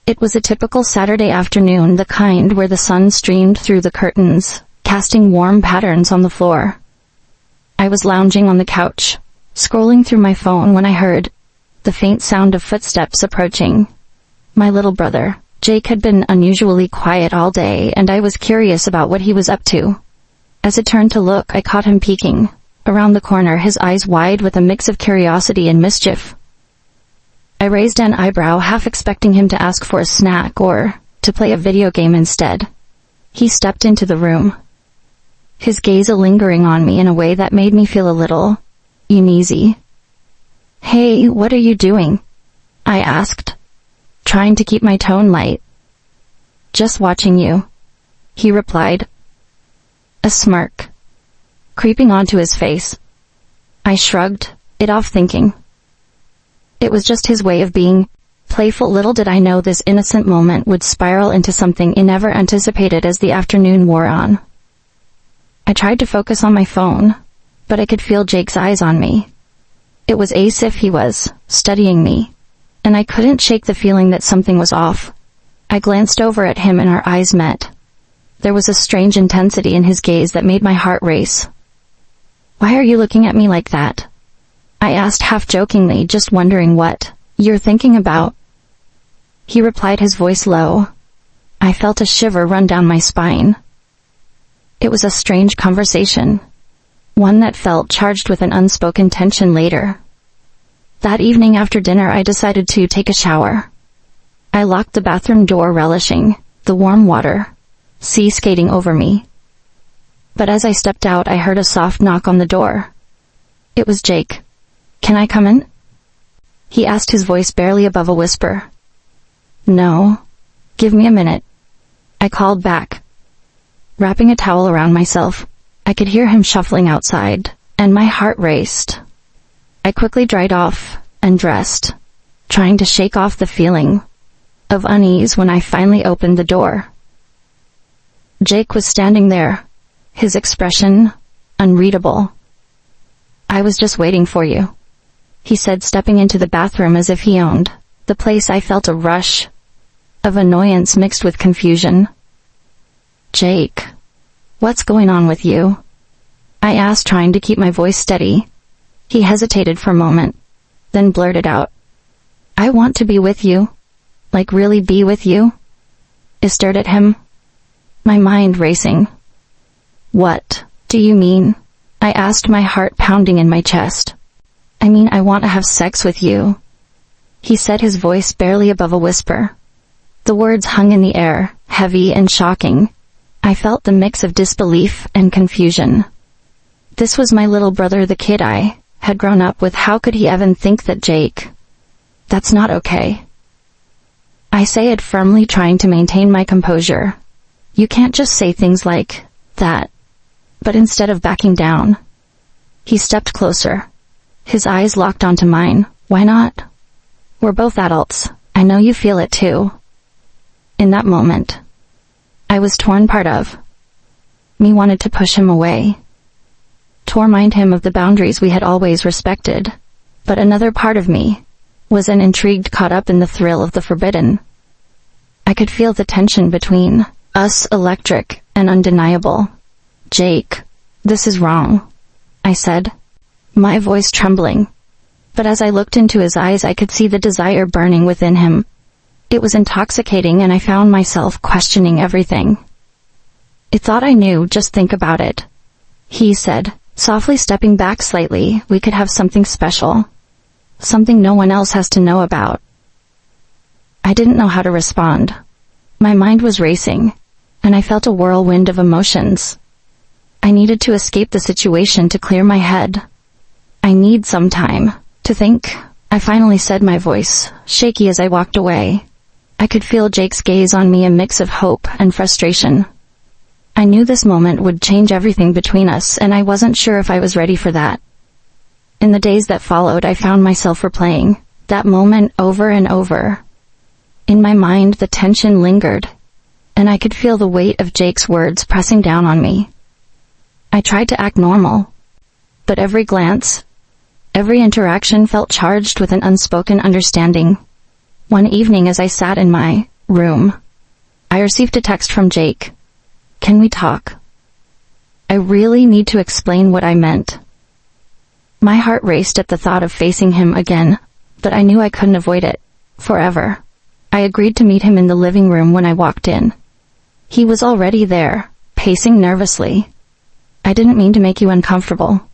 It was a typical Saturday afternoon, the kind where the sun streamed through the curtains, casting warm patterns on the floor. I was lounging on the couch, scrolling through my phone when I heard the faint sound of footsteps approaching. My little brother, Jake, had been unusually quiet all day, and I was curious about what he was up to. As I turned to look, I caught him peeking around the corner, his eyes wide with a mix of curiosity and mischief. I raised an eyebrow, half expecting him to ask for a snack or to play a video game instead. He stepped into the room, his gaze lingering on me in a way that made me feel a little uneasy. "Hey, what are you doing?" I asked, trying to keep my tone light. "Just watching you," he replied, a smirk creeping onto his face. I shrugged it off, thinking it was just his way of being playful. Little did I know this innocent moment would spiral into something I never anticipated as the afternoon wore on. I tried to focus on my phone, but I could feel Jake's eyes on me. It was as if he was studying me, and I couldn't shake the feeling that something was off. I glanced over at him and our eyes met. There was a strange intensity in his gaze that made my heart race. "Why are you looking at me like that?" I asked half-jokingly, just wondering what you're thinking about. He replied, his voice low. I felt a shiver run down my spine. It was a strange conversation, one that felt charged with an unspoken tension. Later that evening after dinner, I decided to take a shower. I locked the bathroom door, relishing the warm water skating over me. But as I stepped out, I heard a soft knock on the door. It was Jake. "Can I come in?" he asked, his voice barely above a whisper. "No. Give me a minute," I called back, wrapping a towel around myself. I could hear him shuffling outside, and my heart raced. I quickly dried off and dressed, trying to shake off the feeling of unease. When I finally opened the door, Jake was standing there, his expression unreadable. "I was just waiting for you," he said, stepping into the bathroom as if he owned the place. I felt a rush of annoyance mixed with confusion. "Jake, what's going on with you?" I asked, trying to keep my voice steady. He hesitated for a moment, then blurted out, "I want to be with you." "Like really be with you?" I stared at him, my mind racing. "What do you mean?" I asked, my heart pounding in my chest. "I mean, I want to have sex with you," he said, his voice barely above a whisper. The words hung in the air, heavy and shocking. I felt the mix of disbelief and confusion. This was my little brother, the kid I had grown up with. How could he even think that? "Jake, that's not okay," I said firmly, trying to maintain my composure. "You can't just say things like that." But instead of backing down, he stepped closer, his eyes locked onto mine. "Why not? We're both adults. I know you feel it too." In that moment, I was torn. Part of me wanted to push him away, to remind him of the boundaries we had always respected, but another part of me was an intrigued, caught up in the thrill of the forbidden. I could feel the tension between us, electric and undeniable. "Jake, this is wrong," I said, my voice trembling. But as I looked into his eyes, I could see the desire burning within him. It was intoxicating, and I found myself questioning everything I thought I knew. "Just think about it," he said, softly stepping back slightly. "We could have something special, something no one else has to know about." I didn't know how to respond. My mind was racing, and I felt a whirlwind of emotions. I needed to escape the situation, to clear my head. "I need some time to think," I finally said, my voice shaky as I walked away. I could feel Jake's gaze on me, a mix of hope and frustration. I knew this moment would change everything between us, and I wasn't sure if I was ready for that. In the days that followed, I found myself replaying that moment over and over. In my mind, the tension lingered, and I could feel the weight of Jake's words pressing down on me. I tried to act normal, but every glance, every interaction felt charged with an unspoken understanding. One evening, as I sat in my room. I received a text from Jake. Can we talk? I really need to explain what I meant. My heart raced at the thought of facing him again, but I knew I couldn't avoid it forever. I agreed to meet him in the living room when I walked in. He was already there, pacing nervously. I didn't mean to make you uncomfortable.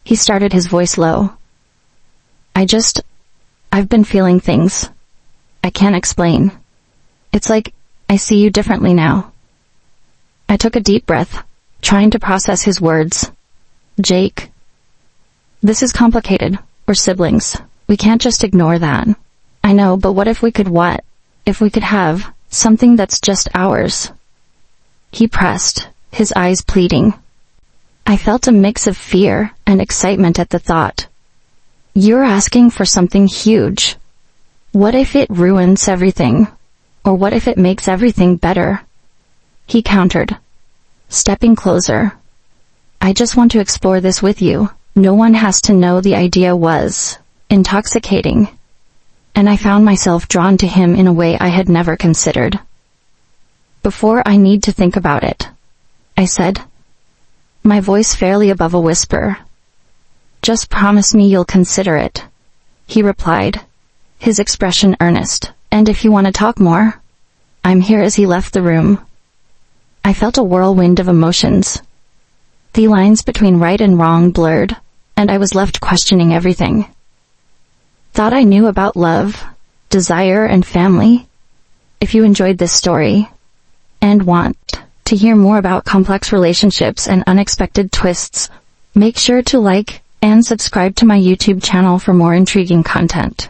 He started, his voice low. I've been feeling things. I can't explain. It's like I see you differently now. I took a deep breath, trying to process his words. Jake, this is complicated. We're siblings. We can't just ignore that. I know, but what if we could what? If we could have something that's just ours? He pressed, his eyes pleading. I felt a mix of fear and excitement at the thought. You're asking for something huge. What if it ruins everything? Or what if it makes everything better? He countered, stepping closer. I just want to explore this with you. No one has to know. The idea was intoxicating, and I found myself drawn to him in a way I had never considered. Before I need to think about it, I said, my voice fairly above a whisper. Just promise me you'll consider it. He replied, his expression earnest. And if you want to talk more, I'm here. As he left the room, I felt a whirlwind of emotions. The lines between right and wrong blurred, and I was left questioning everything. Thought I knew about love, desire, and family. If you enjoyed this story and want to hear more about complex relationships and unexpected twists, make sure to like and subscribe to my YouTube channel for more intriguing content.